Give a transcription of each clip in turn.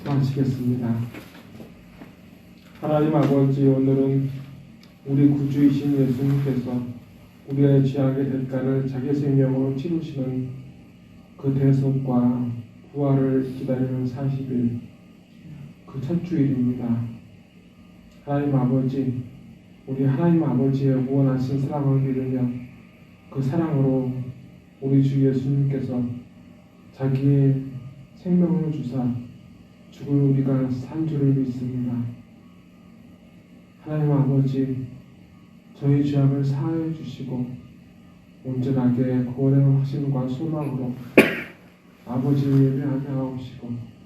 마치겠습니다. 하나님 아버지, 오늘은 우리 구주이신 예수님께서 우리의 죄악의 대가를 자기 생명으로 치르시는 그 대속과 부활을 기다리는 40일, 그 첫 주일입니다. 하나님 아버지, 우리 하나님 아버지의 무한하신 사랑을 믿으며 그 사랑으로 우리 주 예수님께서 자기의 생명을 주사 죽을 우리가 산 줄을 믿습니다. 하나님 아버지, 저희 죄악을 사하여 주시고 온전하게 구원의 확신과 소망으로 아버지를 예배하게 하옵시고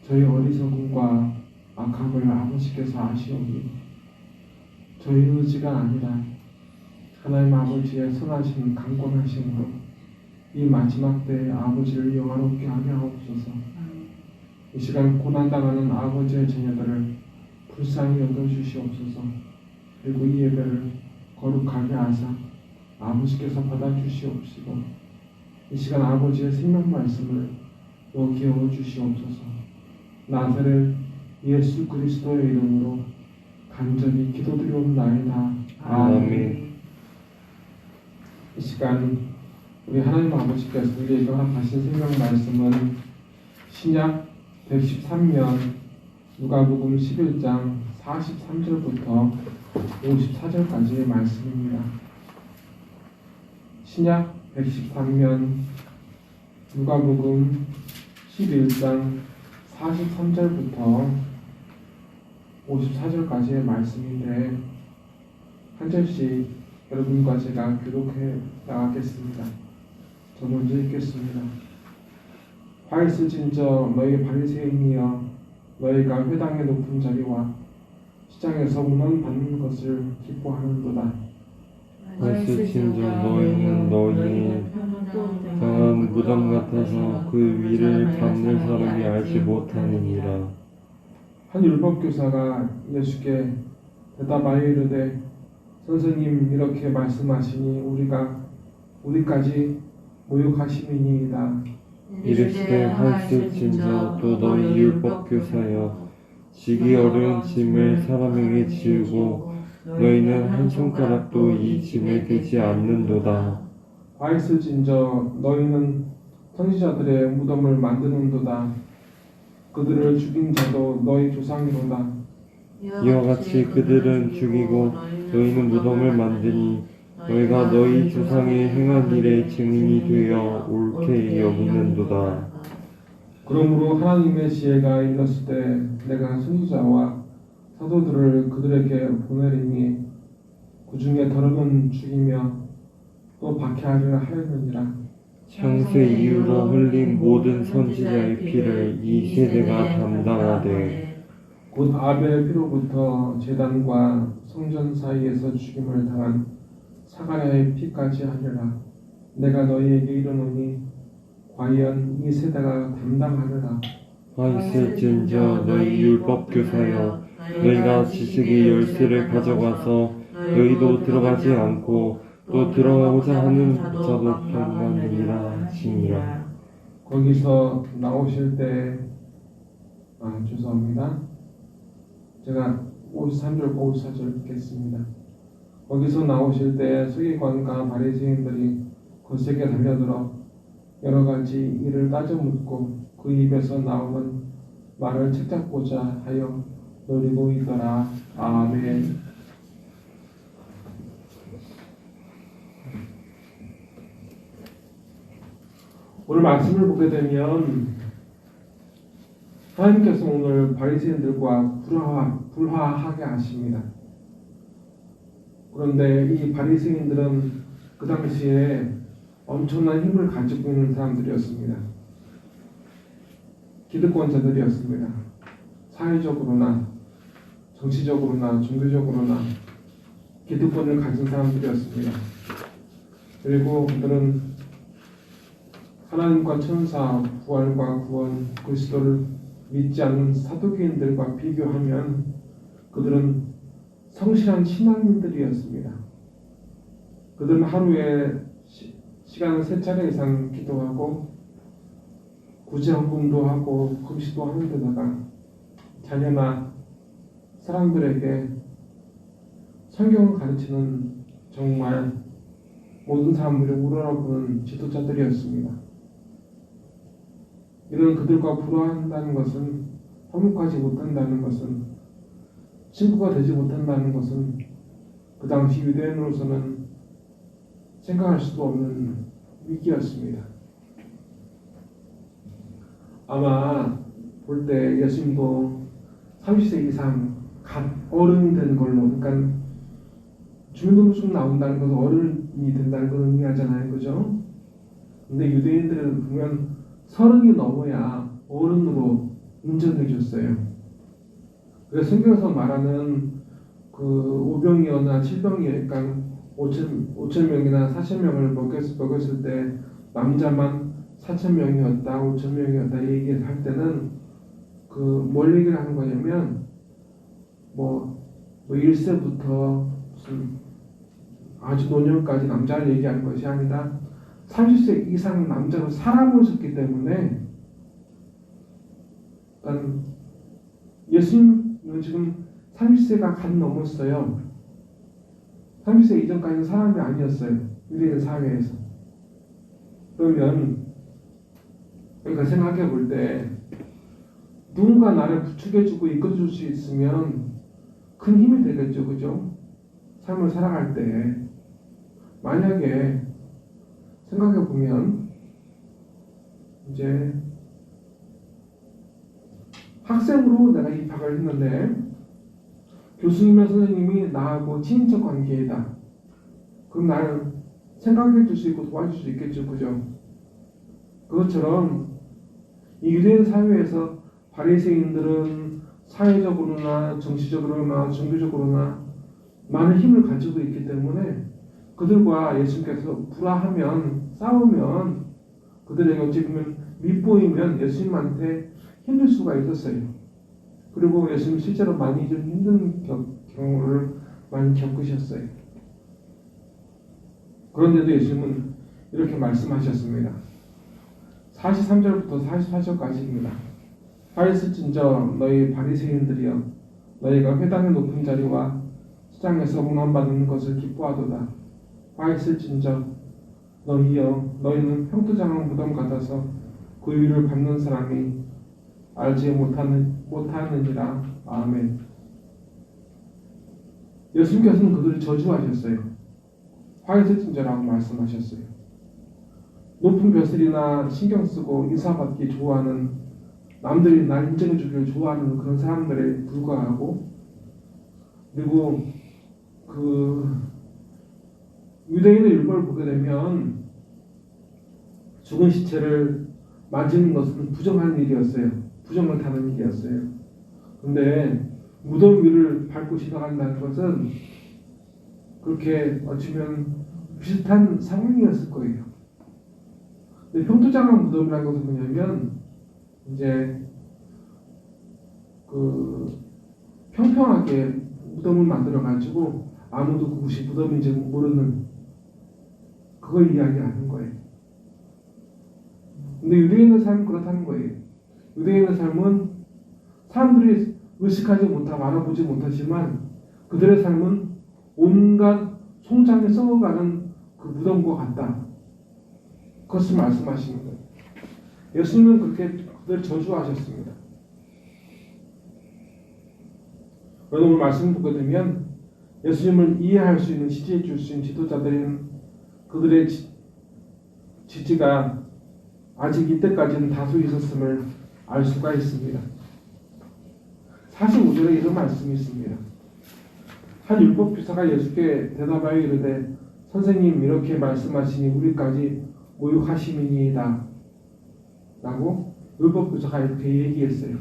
저희 어리석음과 악함을 아버지께서 아시오니 저희 의지가 아니라 하나님 아버지의 선하신 강권하심으로 이 마지막 때에 아버지를 영화롭게 하게 하옵소서. 이 시간 고난당하는 아버지의 자녀들을 불쌍히 여겨주시옵소서. 그리고 이 예배를 거룩하게 하사 아버지께서 받아주시옵시고 이 시간 아버지의 생명 말씀을 여기에 넣어주시옵소서. 나사렛 예수 그리스도의 이름으로 간절히 기도드리옵나이다. 아멘. 이 시간 우리 하나님 아버지께서 우리에게 허락하신 생명 말씀은 신약 113년 누가복음 11장 43절부터 54절까지의 말씀입니다. 신약 113년 누가복음 11장 43절부터 54절까지의 말씀인데 한 절씩 여러분과 제가 교독해 나가겠습니다. 저 먼저 읽겠습니다. 화이스진저 너희 바리새인이여, 너희가 회당의 높은 자리와 시장에서 문안 받는 것을 기뻐하는도다. 화이스진저 너희는 너희의 강한 무덤 같아서 그 위를 밟는 사람이 알지 못하느니라. 한 율법교사가 예수께 대답하여 이르되, 선생님, 이렇게 말씀하시니 우리까지 모욕하심이니이다. 이르시되 화이스진저 또 너희 율법교사여, 지기 어려운 짐을 사람에게 지우고 너희는 한 손가락도 이 짐을 들지 않는도다. 화이스진저 너희는 선지자들의 무덤을 만드는도다. 그들을 죽인 자도 너희 조상이로다. 이와 같이 그들은 죽이고 너희는 무덤을 만드니 너희가 너희 조상이 행한 일의 증인이 되어 옳게 여기는도다. 그러므로 하나님의 지혜가 이르렀을 때 내가 선지자와 사도들을 그들에게 보내리니 그 중에 더러는 죽이며 또 박해하려 하려느니라. 창세 이후로 흘린 모든 선지자의 피를 이 세대가 담당하되 곧 아벨 피로부터 제단과 성전 사이에서 죽임을 당한 사가랴의 피까지 하리라. 내가 너희에게 이르노니 과연 이 세대가 담당하리라. 있을진저 너희 율법 교사여 너희가 지식의 열쇠를 가져가서 너희도 들어가지 않고 또 들어가고자 하는 자도 평강이라 하시니라. 거기서 나오실 때 죄송합니다. 제가 53절 54절 읽겠습니다. 거기서 나오실 때 서기관과 바리새인들이 거세게 달려들어 여러 가지 일을 따져 묻고 그 입에서 나오는 말을 책잡고자 하여 노리고 있더라. 아멘. 오늘 말씀을 보게 되면 하나님께서 오늘 바리새인들과 불화하게 하십니다. 그런데 이 바리새인들은 그 당시에 엄청난 힘을 가지고 있는 사람들이었습니다. 기득권자들이었습니다. 사회적으로나 정치적으로나 종교적으로나 기득권을 가진 사람들이었습니다. 그리고 그들은 하나님과 천사, 부활과 구원, 그리스도를 믿지 않는 사두개인들과 비교하면 그들은 성실한 신앙인들이었습니다. 그들은 하루에 시간을 3차례 이상 기도하고 구제헌금도 하고 금식도 하는 데다가 자녀나 사람들에게 성경을 가르치는 정말 모든 사람들을 우러러보는 지도자들이었습니다. 이런 그들과 불화한다는 것은, 화목하지 못한다는 것은, 친구가 되지 못한다는 것은 그 당시 유대인으로서는 생각할 수도 없는 위기였습니다. 아마 볼 때 예수님도 30세 이상 갓 어른이 된 걸로, 그러니까 주민등록증 나온다는 것은 어른이 된다는 걸 의미하잖아요, 그죠? 근데 유대인들은 보면 30이 넘어야 어른으로 인정해 줬어요. 그래서 성경에서 말하는 그 오병이어나 칠병이어, 그러니까 5,000명이나 4,000명을 먹였을 때 남자만 4,000명이었다, 5,000명이었다 얘기를 할 때는 뭘 얘기를 하는 거냐면 뭐 1세부터 무슨 아주 노년까지 남자를 얘기하는 것이 아니라 30세 이상 남자로 사람을 썼기 때문에, 그러니까 예수님은 지금 30세가 갓 넘었어요. 30세 이전까지는 사람이 아니었어요. 유대인 사회에서. 그러면 그러니까 생각해 볼 때 누군가 나를 부축해주고 이끌어줄 수 있으면 큰 힘이 되겠죠, 그죠? 삶을 살아갈 때 만약에 생각해 보면 이제 학생으로 내가 입학을 했는데 교수님과 선생님이 나하고 친인척 관계이다. 그럼 나를 생각해 줄 수 있고 도와줄 수 있겠죠, 그죠? 그것처럼 이 유대인 사회에서 바리새인들은 사회적으로나 정치적으로나 종교적으로나 많은 힘을 가지고 있기 때문에 그들과 예수님께서 불화하면, 싸우면, 그들에게 어찌 보면 밉보이면 예수님한테 힘들 수가 있었어요. 그리고 예수님 실제로 많이 좀 힘든 경우를 많이 겪으셨어요. 그런데도 예수님은 이렇게 말씀하셨습니다. 43절부터 44절까지입니다. 하였을진저 너희 바리새인들이여, 너희가 회당의 높은 자리와 시장에서 문안받는 것을 기뻐하도다. 하였을진저 너희여, 너희는 평토장한 무덤 같아서 그 위를 밟는 사람이 알지 못하느니라. 아멘. 예수님께서는 그들을 저주하셨어요. 화이트진저라고 말씀하셨어요. 높은 벼슬이나 신경 쓰고 인사받기 좋아하는, 남들이 날 인정해 주기를 좋아하는 그런 사람들에 불과하고, 그리고 유대인의 율법을 보게 되면 죽은 시체를 만지는 것은 부정한 일이었어요. 부정을 타는 일이었어요. 근데 무덤 위를 밟고 지나간다는 것은 그렇게 어쩌면 비슷한 상황이었을 거예요. 근데 평토장한 무덤이라는 것은 뭐냐면 이제 그 평평하게 무덤을 만들어 가지고 아무도 그곳이 무덤인지 모르는 그걸 이야기하는 거예요. 근데 유대인의 삶은 그렇다는 거예요. 유대인의 삶은 사람들이 의식하지 못하고 알아보지 못하지만 그들의 삶은 온갖 송장에 썩어가는 그 무덤과 같다. 그것을 말씀하시는 거예요. 예수님은 그렇게 그들을 저주하셨습니다. 그러나 오늘 말씀 보게 되면 예수님을 이해할 수 있는 지지해 줄 수 있는 지도자들은 그들의 지지가 아직 이때까지는 다수 있었음을 알 수가 있습니다. 45절에 이런 말씀이 있습니다. 한 율법교사가 예수께 대답하여 이르되 선생님 이렇게 말씀하시니 우리까지 모욕하심이니이다 라고 율법교사가 이렇게 얘기했어요.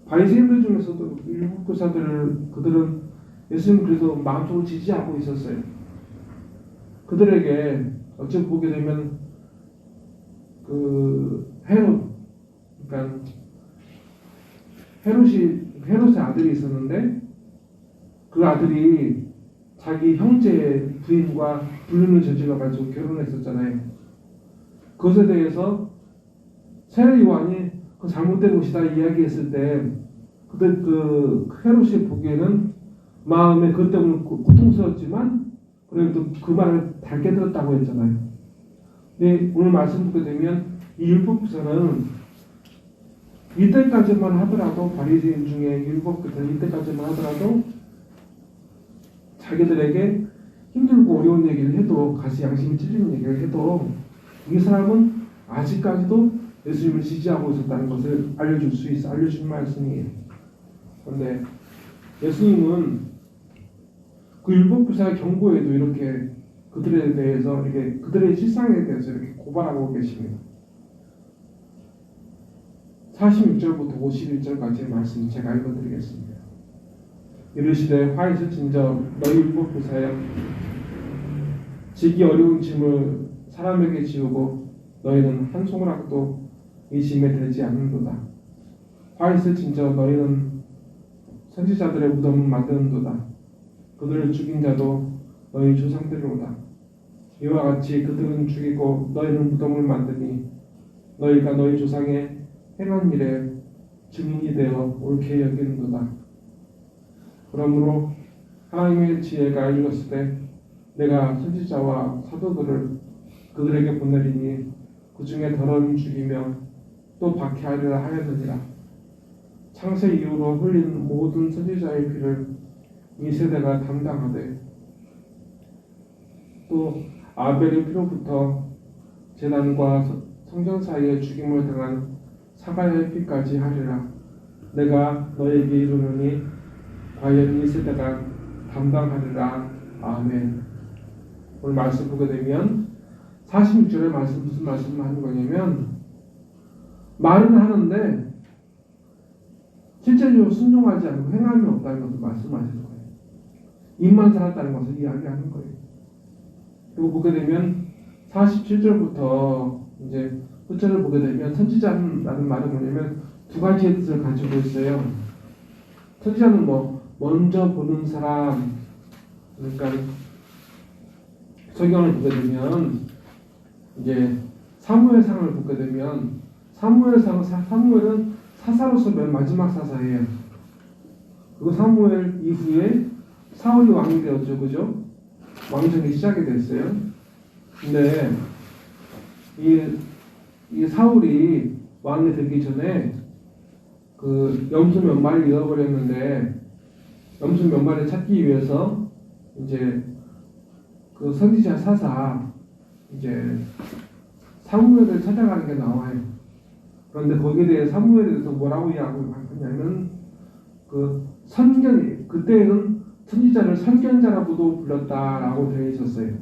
바리새인들 중에서도 율법교사들을 그들은 예수님 그래서 마음속으로 지지하고 있었어요. 그들에게 어찌 보게 되면 그 그러니까 헤롯의 아들이 있었는데 그 아들이 자기 형제의 부인과 불륜을 저질러 가지고 결혼했었잖아요. 그것에 대해서 세례 요한이 그 잘못된 것이다 이야기했을 때 그때 그 헤롯이 보기에는 마음에 그것 때문에 고통스럽지만 그래도 그 말을 달게 들었다고 했잖아요. 근데 오늘 말씀 보게 되면 이 율법교사는 이때까지만 하더라도 바리새인 중에 율법교사는 이때까지만 하더라도 자기들에게 힘들고 어려운 얘기를 해도 가시 양심이 찔리는 얘기를 해도 이 사람은 아직까지도 예수님을 지지하고 있었다는 것을 알려준 말씀이에요. 그런데 예수님은 그 율법교사의 경고에도 이렇게 그들에 대해서 이렇게 그들의 실상에 대해서 이렇게 고발하고 계십니다. 46절부터 51절까지의 말씀 제가 읽어드리겠습니다. 이르시되 화 있을진저 너희 율법교사여 지기 어려운 짐을 사람에게 지우고 너희는 한 손가락도 이 짐에 들지 않는도다. 화 있을진저 너희는 선지자들의 무덤을 만드는도다. 그들을 죽인 자도 너희 조상들이로다. 이와 같이 그들은 죽이고 너희는 무덤을 만드니 너희가 너희 조상의 행한 일에 증인이 되어 옳게 여기는도다. 그러므로 하나님의 지혜가 이르렀을 때 내가 선지자와 사도들을 그들에게 보내리니 그 중에 더러운 죽이며 또 박해하리라 하였느니라. 창세 이후로 흘린 모든 선지자의 피를 이 세대가 담당하되 또 아벨의 피로부터 제단과 성전 사이에 죽임을 당한 사가야의 피까지 하리라. 내가 너에게 이르노니 과연 이 세대가 담당하리라. 아멘. 오늘 말씀 보게 되면 46절의 말씀 무슨 말씀을 하는 거냐면 말은 하는데 실제로 순종하지 않고 행함이 없다는 것을 말씀하시는 거예요. 입만 살았다는 것을 이야기하는 거예요. 그리고 보게 되면 47절부터 이제 후절을 보게 되면 선지자라는 말은 뭐냐면 두 가지의 뜻을 가지고 있어요. 선지자는 먼저 보는 사람, 그러니까 성경을 보게 되면 이제 사무엘상을 보게 되면 사무엘은 사사로서 맨 마지막 사사예요. 그리고 사무엘 이후에 사울이 왕이 되었죠, 그죠? 왕정이 시작이 됐어요. 근데 이 사울이 왕이 되기 전에 그 염소 몇 마리 잃어버렸는데 염소 몇 마리 찾기 위해서 이제 그 선지자 사사 이제 사무엘을 찾아가는 게 나와요. 그런데 거기에 대해 사무엘에 대해서 뭐라고 이야기하냐면 그 그때는 선지자를 선견자라고도 불렀다라고 되어 있었어요.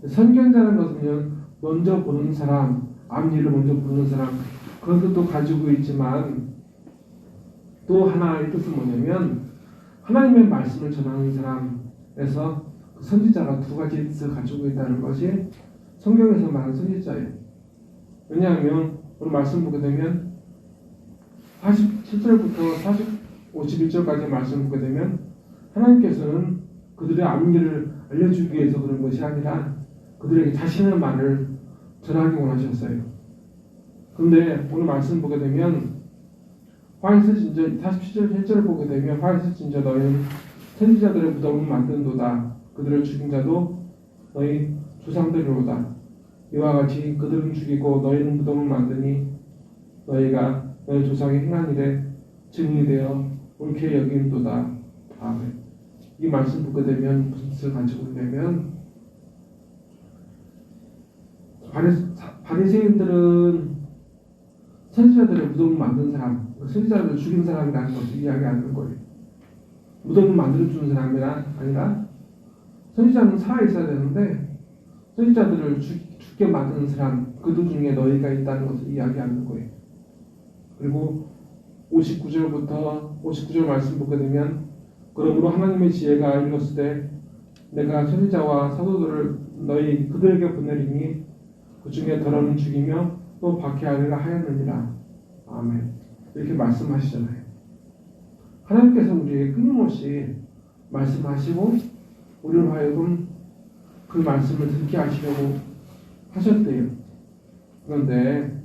선견자라는 것은 먼저 보는 사람, 앞일을 먼저 보는 사람 그런 뜻도 가지고 있지만 또 하나의 뜻은 뭐냐면 하나님의 말씀을 전하는 사람에서 그 선지자가 두 가지 뜻을 가지고 있다는 것이 성경에서 말하는 선지자예요. 왜냐하면 오늘 말씀 보게 되면 47절부터 51절까지 말씀 보게 되면 하나님께서는 그들의 안위를 알려주기 위해서 그런 것이 아니라 그들에게 자신의 말을 전하기 원하셨어요. 그런데 오늘 말씀 보게 되면 화에서 진저 47절 1절을 보게 되면 화에서 진저 너희는 선지자들의 무덤을 만든도다. 그들을 죽인 자도 너희 조상들이로다. 이와 같이 그들은 죽이고 너희는 무덤을 만드니 너희가 너희 조상이 행한 일에 증인이 되어 옳게 여김도다. 아멘. 이 말씀 보게 되면 무슨 뜻을 가지고 있냐면 바리새인들은 선지자들의 무덤을 만든 사람, 선지자들을 죽인 사람이라는 것을 이야기하는 거예요. 무덤을 만들어주는 사람이 아니라 선지자는 살아있어야 되는데 선지자들을 죽게 만드는 사람, 그들 중에 너희가 있다는 것을 이야기하는 거예요. 그리고 59절 말씀 보게 되면 그러므로 하나님의 지혜가 이르렀을 때 내가 선지자와 사도들을 그들에게 보내리니 그 중에 더러는 죽이며 또 박해하리라 하였느니라. 아멘. 이렇게 말씀하시잖아요. 하나님께서 우리에게 끊임없이 말씀하시고 우리를 하여금 그 말씀을 듣게 하시려고 하셨대요. 그런데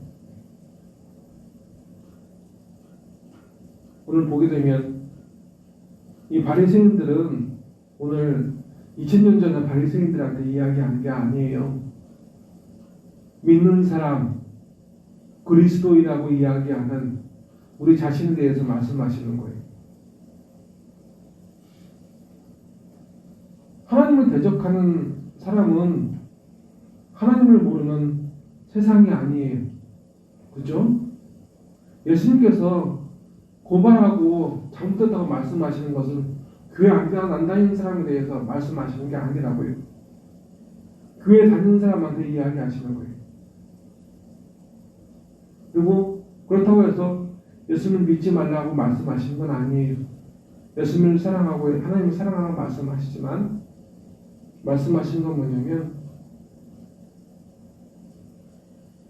오늘 보게 되면 이 바리새인들은 오늘 2000년 전에 바리새인들한테 이야기하는 게 아니에요. 믿는 사람, 그리스도인이라고 이야기하는 우리 자신에 대해서 말씀하시는 거예요. 하나님을 대적하는 사람은 하나님을 모르는 세상이 아니에요. 그죠? 예수님께서 고발하고 잘못됐다고 말씀하시는 것은 교회 안 다니는 사람에 대해서 말씀하시는 게 아니라고요. 교회 다니는 사람한테 이야기하시는 거예요. 그리고 그렇다고 해서 예수님을 믿지 말라고 말씀하시는 건 아니에요. 예수님을 사랑하고 하나님을 사랑하라고 말씀하시지만 말씀하시는 건 뭐냐면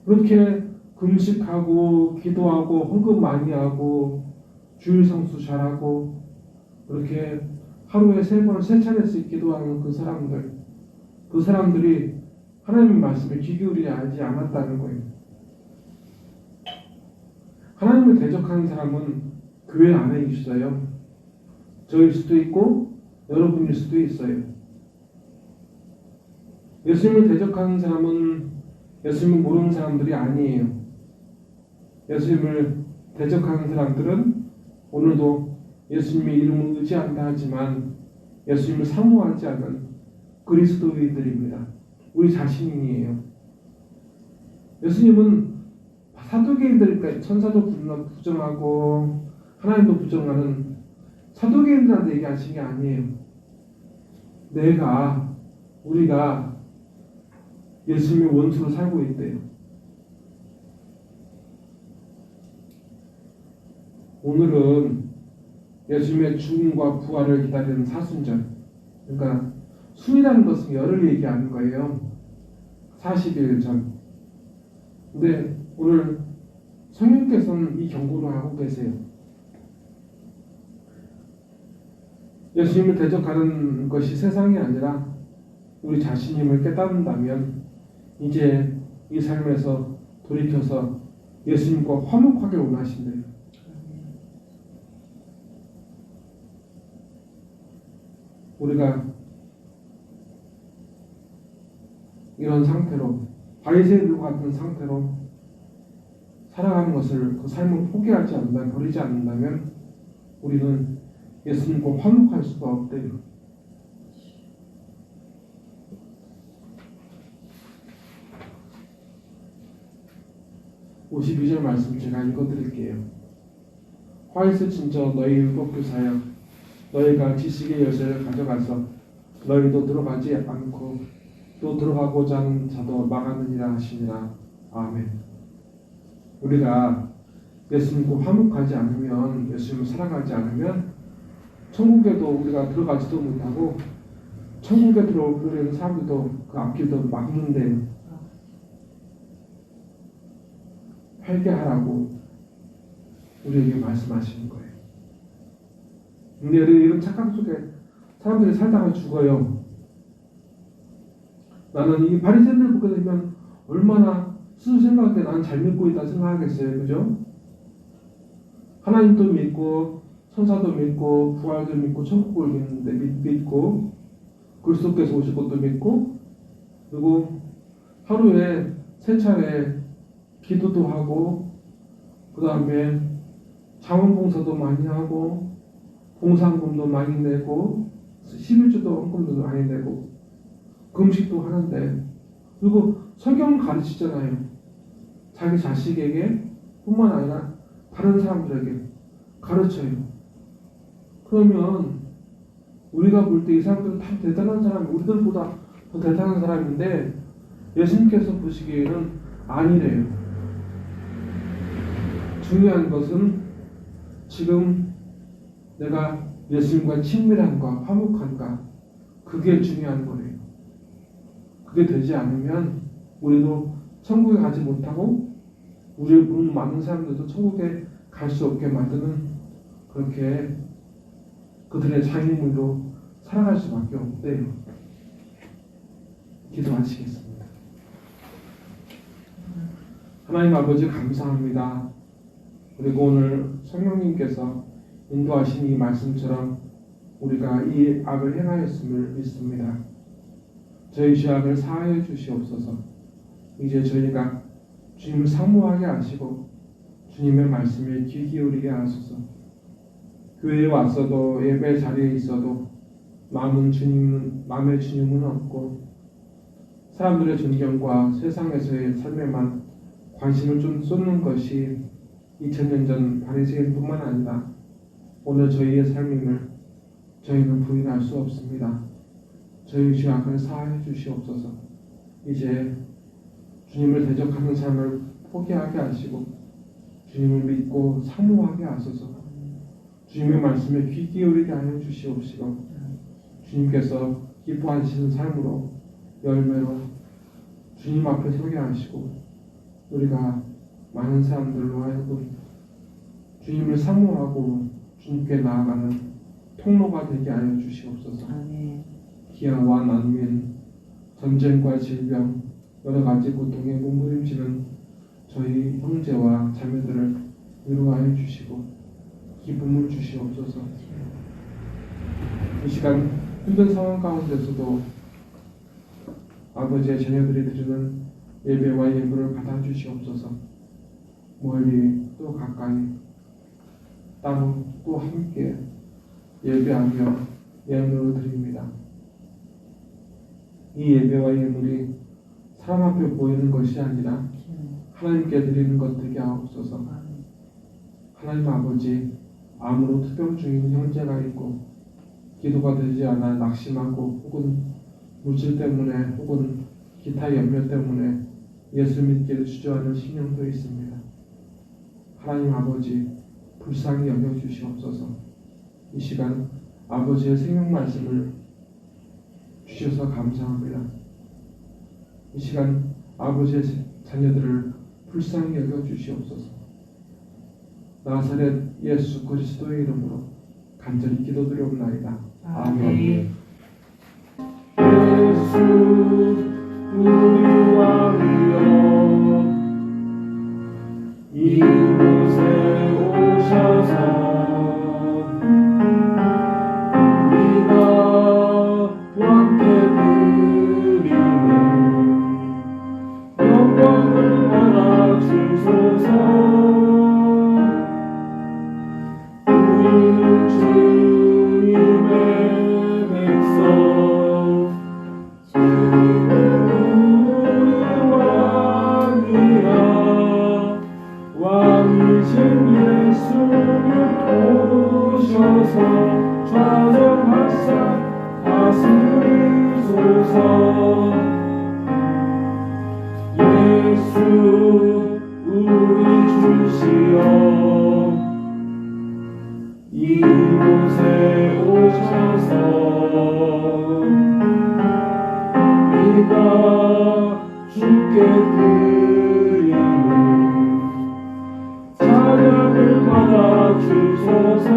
그렇게 금식하고 기도하고 헌금 많이 하고 주일 성수 잘하고 그렇게 하루에 3번 3차례씩 기도하는 그 사람들이 하나님의 말씀에 귀 기울이지 않았다는 거예요. 하나님을 대적하는 사람은 교회 안에 있어요. 저일 수도 있고 여러분일 수도 있어요. 예수님을 대적하는 사람은 예수님을 모르는 사람들이 아니에요. 예수님을 대적하는 사람들은 오늘도 예수님의 이름을 의지한다 하지만 예수님을 사모하지 않는 그리스도인들입니다. 우리 자신이에요. 예수님은 사두개인들, 천사도 부정하고 하나님도 부정하는 사두개인들한테 얘기하신 게 아니에요. 우리가 예수님의 원수로 살고 있대요. 오늘은 예수님의 죽음과 부활을 기다리는 사순절. 그러니까 순이라는 것은 열을 얘기하는 거예요. 40일 전. 근데 오늘 성령께서는 이 경고를 하고 계세요. 예수님을 대적하는 것이 세상이 아니라 우리 자신임을 깨닫는다면 이제 이 삶에서 돌이켜서 예수님과 화목하게 원하신대요. 우리가 이런 상태로 바리새인들과 같은 상태로 살아가는 것을 그 삶을 포기하지 않는다면 버리지 않는다면 우리는 예수님과 화목할 수가 없대요. (52절) 말씀 제가 읽어드릴게요. 화에서 진저 너희 율법 교사여 너희가 지식의 열쇠를 가져가서 너희도 들어가지 않고 또 들어가고자 하는 자도 망하느니라 하시니라. 아멘. 우리가 예수님과 화목하지 않으면 예수님을 살아가지 않으면 천국에도 우리가 들어가지도 못하고 천국에 들어오려는 사람들도 그 앞길도 막는데 회개하라고 우리에게 말씀하시는 거예요. 근데 이런 착각 속에 사람들이 살다가 죽어요. 나는 이 바리새인들 보게 되면 얼마나 스스로 생각할 때 나는 잘 믿고 있다 생각하겠어요. 그죠? 하나님도 믿고 천사도 믿고 부활도 믿고 천국을 믿고 그리스도께서 오실 것도 믿고 그리고 하루에 3차례 기도도 하고 그 다음에 자원봉사도 많이 하고 봉사금도 많이 내고 11조도 헌금도 많이 내고 금식도 하는데 그리고 성경을 가르치잖아요. 자기 자식에게 뿐만 아니라 다른 사람들에게 가르쳐요. 그러면 우리가 볼 때 이 사람들은 다 대단한 사람이 우리들보다 더 대단한 사람인데 예수님께서 보시기에는 아니래요. 중요한 것은 지금 내가 예수님과 친밀한가 화목한가 그게 중요한 거예요. 그게 되지 않으면 우리도 천국에 가지 못하고 우리를 부르는 많은 사람들도 천국에 갈 수 없게 만드는 그렇게 그들의 장애물로 살아갈 수밖에 없대요. 기도하시겠습니다. 하나님 아버지 감사합니다. 그리고 오늘 성령님께서 인도하신 이 말씀처럼 우리가 이 악을 행하였음을 믿습니다. 저희 죄악을 사하여 주시옵소서. 이제 저희가 주님을 사모하게 하시고 주님의 말씀에 귀 기울이게 하소서. 교회에 왔어도 예배 자리에 있어도 마음의 주님은 없고 사람들의 존경과 세상에서의 삶에만 관심을 좀 쏟는 것이 2000년 전 바리새인뿐만 아니라 오늘 저희의 삶임을 저희는 부인할 수 없습니다. 저희 죄악을 사하여 주시옵소서. 이제 주님을 대적하는 삶을 포기하게 하시고 주님을 믿고 사모하게 하소서. 주님의 말씀에 귀 기울이게 하여 주시옵시고 주님께서 기뻐하시는 삶으로 열매로 주님 앞에 서게 하시고 우리가 많은 사람들로 하여금 주님을 사모하고 주님께 나아가는 통로가 되게 하여 주시옵소서. 기아와 난민, 전쟁과 질병, 여러 가지 고통에 몸부림치는 저희 형제와 자매들을 위로하여 주시고 기쁨을 주시옵소서. 이 시간 힘든 상황 가운데서도 아버지의 자녀들이 드리는 예배와 예물을 받아주시옵소서. 멀리 또 가까이 따로 또 함께 예배하며 예물을 드립니다. 이 예배와 예물이 사람 앞에 보이는 것이 아니라 하나님께 드리는 것 되게 하옵소서. 하나님 아버지, 암으로 투병 중인 형제가 있고 기도가 되지 않아 낙심하고 혹은 물질 때문에 혹은 기타 염려 때문에 예수 믿기를 주저하는 심령도 있습니다. 하나님 아버지, 불쌍히 여겨주시옵소서. 이 시간 아버지의 생명 말씀을 주셔서 감사합니다. 이 시간 아버지의 자녀들을 불쌍히 여겨주시옵소서. 나사렛 예수 그리스도의 이름으로 간절히 기도드리옵나이다. 아멘. 예수 우리 왕이여 이곳에 오셔서 우리가 함께 드리는 영광을 받아 주소서. 우리는 주님의 백성, 주님은 우리 왕이야. 왕이신 예수를 오셔서 좌정하사 다스리소서. 예수 우리 주시여 이곳에 오셔서 우리가 주께 드리는 찬양을 받아 주소서.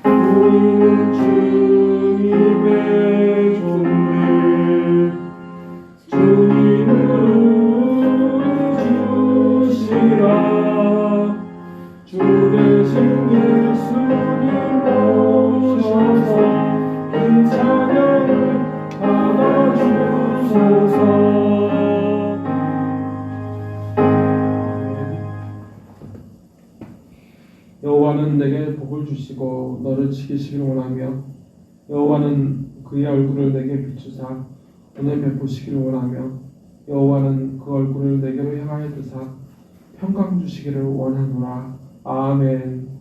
우리는 주님의 종들 주님으로 주시라. 주 대신 예수님 오셔서 이 찬양을 받아 주소서. 여호와는 내게 복을 주시고 너를 지키시길 원하며 여호와는 그의 얼굴을 내게 비추사 은혜 베푸시길 원하며 여호와는 그 얼굴을 내게로 향하여 드사 평강 주시기를 원하노라. 아멘.